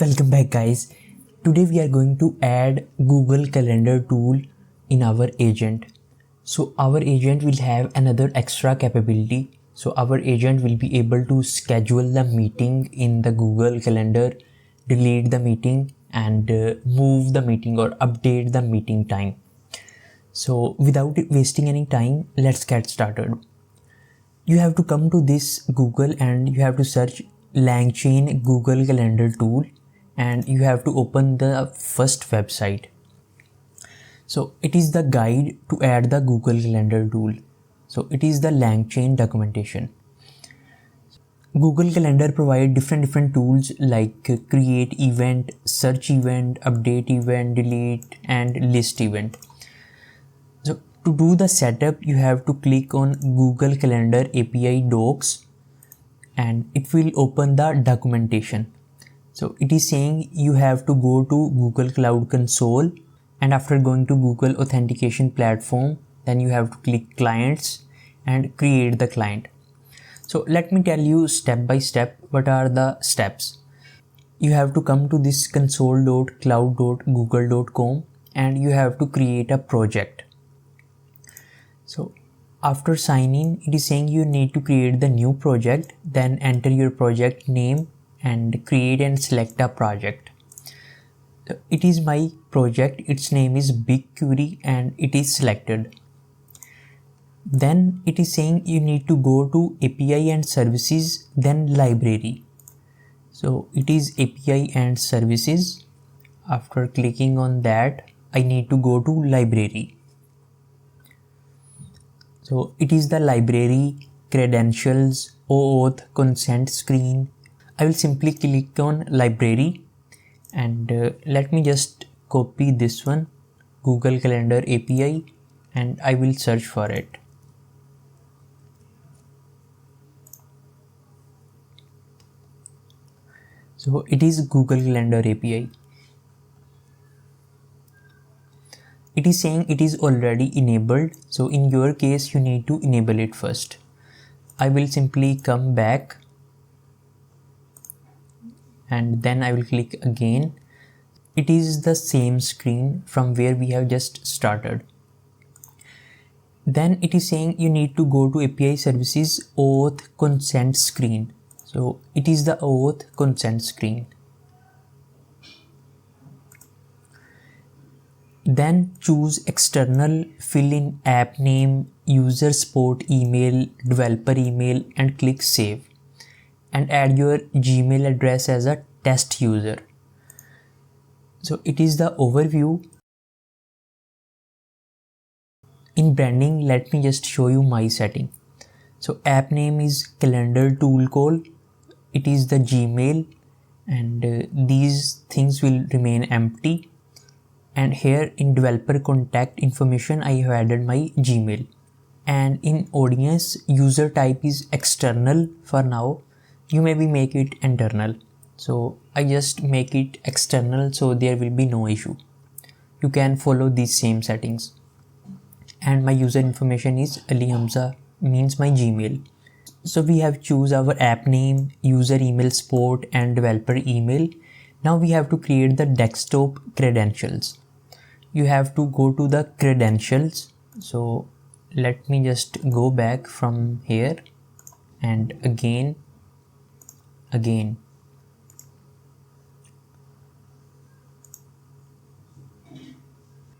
Welcome back guys. Today we are going to add Google Calendar tool in our agent. So our agent will have another extra capability. So our agent will be able to schedule the meeting in the Google Calendar, delete the meeting and move the meeting or update the meeting time. So without wasting any time, let's get started. You have to come to this Google and you have to search Langchain Google Calendar tool and you have to open the first website. So it is the guide to add the Google Calendar tool. So it is the Langchain documentation. Google Calendar provide different tools like create event, search event, update event, delete and list event. So to do the setup, you have to click on Google Calendar API docs and it will open the documentation. So it is saying you have to go to Google Cloud Console and after going to Google Authentication Platform, then you have to click Clients and create the client. So let me tell you step by step what are the steps. You have to come to this console.cloud.google.com and you have to create a project. So after signing, it is saying you need to create the new project, then enter your project name and create and select a project. So it is my project, its name is BigQuery and it is selected. Then it is saying you need to go to API and services, then library. So it is API and services. After clicking on that, I need to go to library. So it is the library, credentials, OAuth, consent screen. I will simply click on library and let me just copy this one, Google Calendar API, and I will search for it. So it is Google Calendar API. It is saying it is already enabled. So in your case, you need to enable it first. I will simply come back and then I will click again. It is the same screen from where we have just started. Then it is saying you need to go to API services OAuth consent screen. So it is the OAuth consent screen. Then choose external, fill in app name, user support email, developer email and click save. And add your Gmail address as a test user. So it is the overview. In branding, let me just show you my setting. So app name is calendar tool call. It is the Gmail and these things will remain empty. And here in developer contact information, I have added my Gmail. And in audience, user type is external for now. You maybe make it internal. So I just make it external so there will be no issue. You can follow these same settings. And my user information is Ali Hamza, means my Gmail. So we have choose our app name, user email support and developer email. Now we have to create the desktop credentials. You have to go to the credentials. So let me just go back from here and again.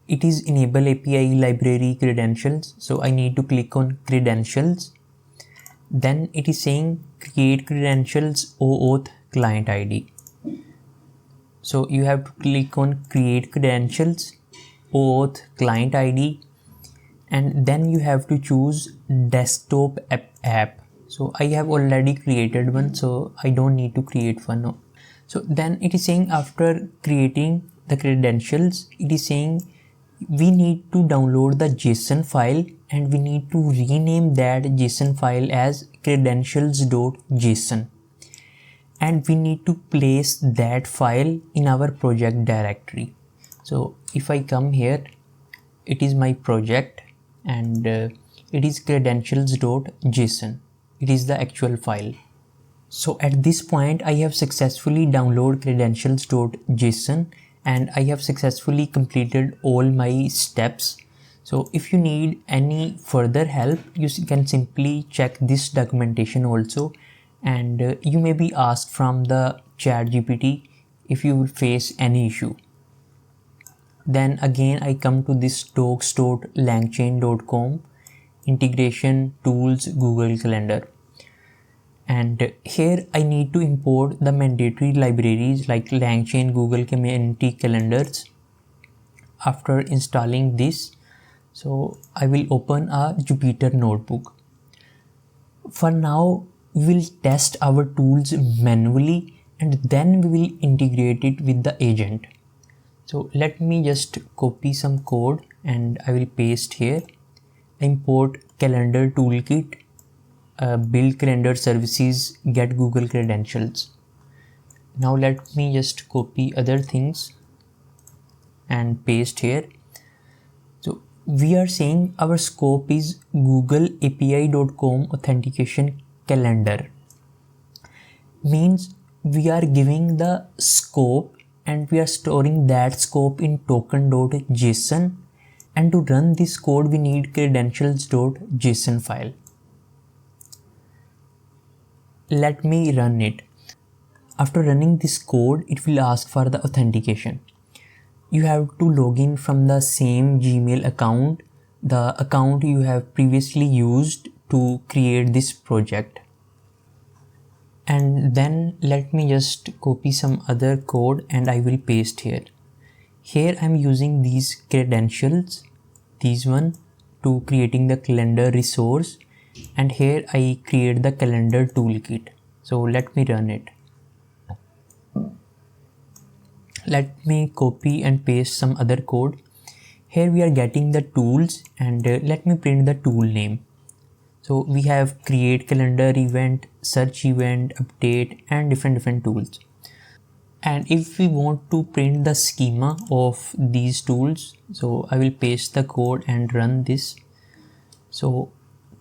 It is enable API library credentials. So I need to click on credentials. Then it is saying create credentials OAuth client ID. So you have to click on create credentials OAuth client ID and then you have to choose desktop app. So I have already created one, so I don't need to create one. So then it is saying after creating the credentials, it is saying we need to download the JSON file and we need to rename that JSON file as credentials.json. And we need to place that file in our project directory. So if I come here, it is my project and it is credentials.json. It is the actual file. So at this point, I have successfully downloaded credentials.json and I have successfully completed all my steps. So if you need any further help, you can simply check this documentation also, and you may be asked from the chat GPT if you will face any issue. Then again, I come to this docs.langchain.com, integration tools, Google Calendar. And here I need to import the mandatory libraries like Langchain, Google Community Calendars. After installing this, so I will open a Jupyter notebook. For now, we will test our tools manually and then we will integrate it with the agent. So let me just copy some code and I will paste here. Import calendar toolkit, build calendar services, get Google credentials. Now let me just copy other things and paste here. So we are saying our scope is Google API.com authentication calendar. Means we are giving the scope and we are storing that scope in token.json, and to run this code we need credentials.json file. Let me run it. After running this code, it will ask for the authentication. You have to log in from the same Gmail account, the account you have previously used to create this project. And then let me just copy some other code and I will paste here. Here I'm using these credentials, these one, to creating the calendar resource, and here I create the calendar toolkit. So let me run it. Let me copy and paste some other code. Here we are getting the tools, and let me print the tool name. So we have create calendar event, search event, update, and different tools. And if we want to print the schema of these tools, so I will paste the code and run this. So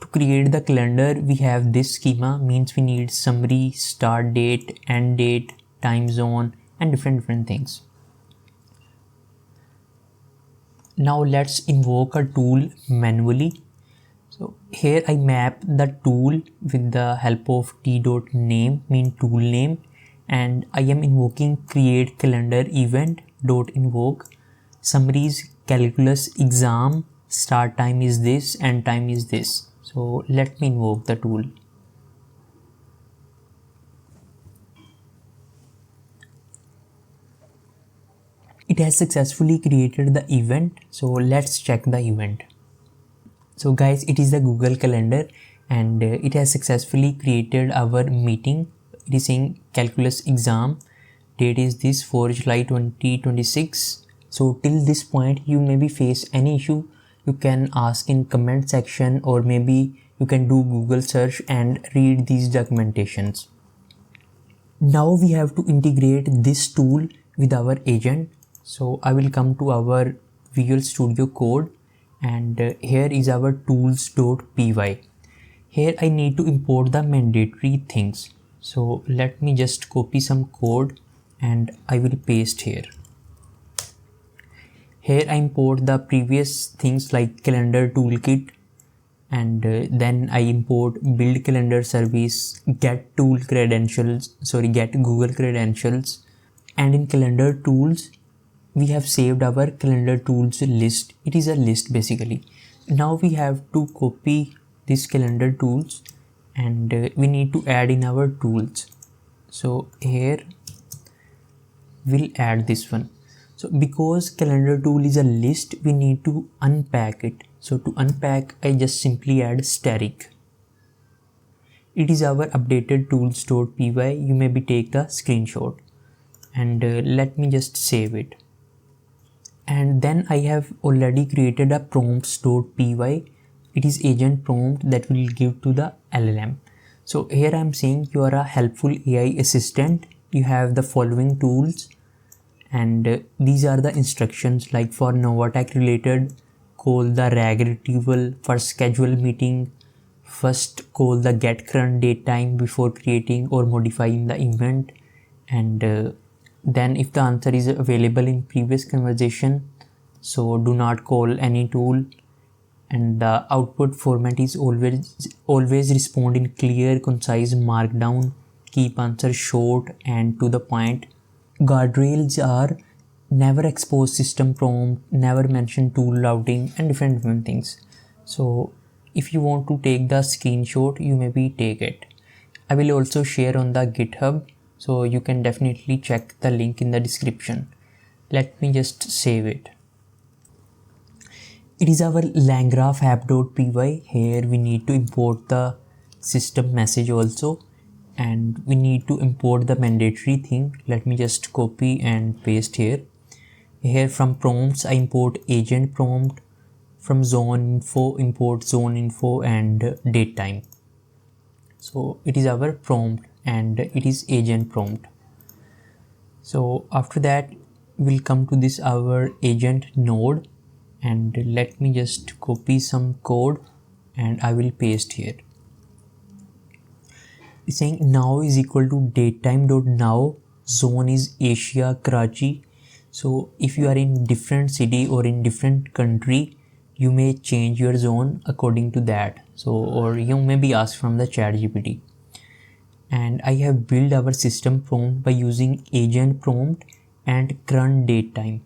to create the calendar, we have this schema, means we need summary, start date, end date, time zone, and different things. Now let's invoke a tool manually. So here I map the tool with the help of t.name, mean tool name, and I am invoking create calendar event dot invoke summaries calculus exam, start time is this and time is this. So let me invoke the tool. It has successfully created the event, so let's check the event. So guys, it is the Google Calendar and it has successfully created our meeting. It is saying calculus exam, date is this 4 July 2026. So till this point you maybe face any issue, you can ask in comment section, or maybe you can do Google search and read these documentations. Now we have to integrate this tool with our agent. So I will come to our Visual Studio Code, and here is our tools.py. Here I need to import the mandatory things. So let me just copy some code and I will paste here. Here I import the previous things like calendar toolkit, and then I import build calendar service, get Google credentials, and in calendar tools we have saved our calendar tools list. It is a list basically. Now we have to copy this calendar tools and we need to add in our tools. So here we'll add this one. So because calendar tool is a list, we need to unpack it. So to unpack, I just simply add static. It is our updated tools.py. You maybe take the screenshot, and let me just save it. And then I have already created a prompts.py. It is agent prompt that will give to the LLM. So here I am saying you are a helpful AI assistant. You have the following tools, and these are the instructions. Like for Novatech related, call the RAG retrieval. For schedule meeting, first call the get current date time before creating or modifying the event, and then if the answer is available in previous conversation, so do not call any tool. And the output format is always respond in clear, concise markdown, keep answer short and to the point. Guardrails are never expose system prompt, never mention tool routing, and different things. So if you want to take the screenshot, you maybe take it. I will also share on the GitHub, so you can definitely check the link in the description. Let me just save it. It is our LangGraph app.py. Here we need to import the system message also, and we need to import the mandatory thing. Let me just copy and paste here. Here from prompts I import agent prompt, from zone info import zone info and date time. So it is our prompt and it is agent prompt. So after that we'll come to this our agent node, and let me just copy some code and I will paste here. It's saying now is equal to datetime.now, zone is Asia Karachi. So if you are in different city or in different country, you may change your zone according to that. So or you may be asked from the ChatGPT. And I have built our system prompt by using agent prompt and current date time.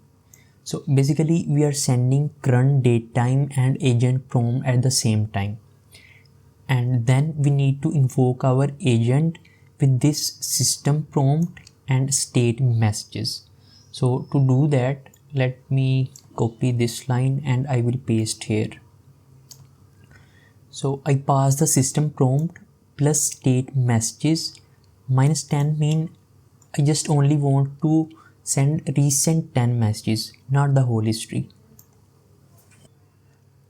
So basically we are sending current date time and agent prompt at the same time, and then we need to invoke our agent with this system prompt and state messages. So to do that, let me copy this line and I will paste here. So I pass the system prompt plus state messages. -10 mean I just only want to send recent 10 messages, not the whole history.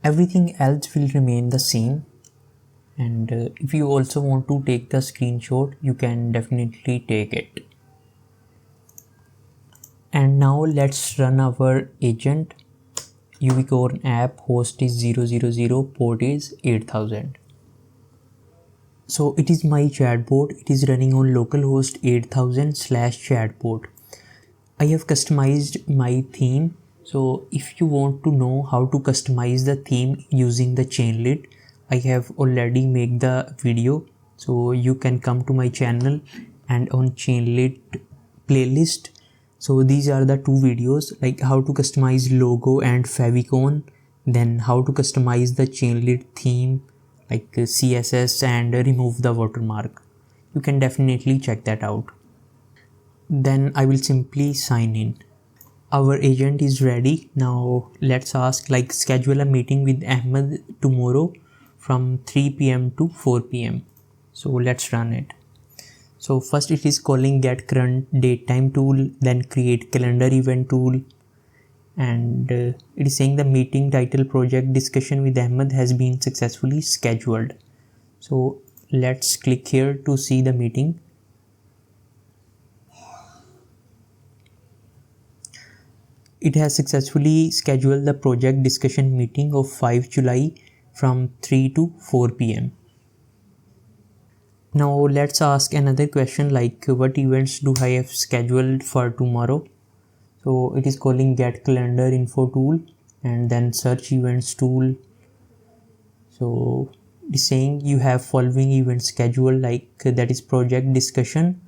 Everything else will remain the same. And if you also want to take the screenshot, you can definitely take it. And now let's run our agent. Unicorn app, host is 000, port is 8000. So it is my chatbot. It is running on localhost 8000/chatbot. I have customized my theme. So if you want to know how to customize the theme using the Chainlit, I have already made the video. So you can come to my channel and on Chainlit playlist. So these are the two videos, like how to customize logo and favicon, then how to customize the Chainlit theme like CSS and remove the watermark. You can definitely check that out. Then I will simply sign in. Our agent is ready. Now let's ask like schedule a meeting with Ahmed tomorrow from 3 p.m. to 4 p.m. So let's run it. So first it is calling get current date time tool, then create calendar event tool, and it is saying the meeting title project discussion with Ahmed has been successfully scheduled. So let's click here to see the meeting. It has successfully scheduled the project discussion meeting of 5 July from 3 to 4 p.m. Now let's ask another question like what events do I have scheduled for tomorrow. So it is calling get calendar info tool and then search events tool. So it is saying you have following events scheduled, like that is project discussion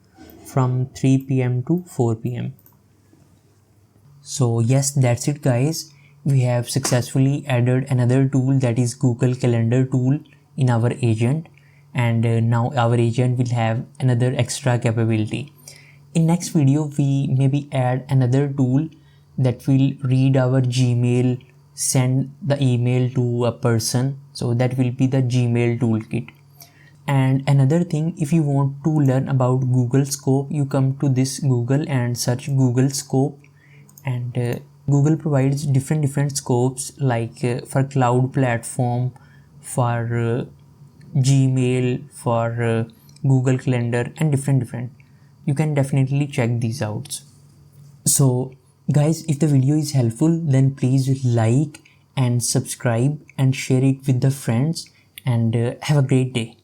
from 3 p.m. to 4 p.m. So yes, that's it guys. We have successfully added another tool, that is Google Calendar tool, in our agent, and now our agent will have another extra capability. In next video we maybe add another tool that will read our Gmail, send the email to a person. So that will be the Gmail toolkit. And another thing, if you want to learn about Google Scope, you come to this Google and search Google Scope, and Google provides different scopes like for cloud platform, for Gmail, for Google Calendar, and different. You can definitely check these out. So guys, if the video is helpful, then please like and subscribe and share it with the friends, and have a great day.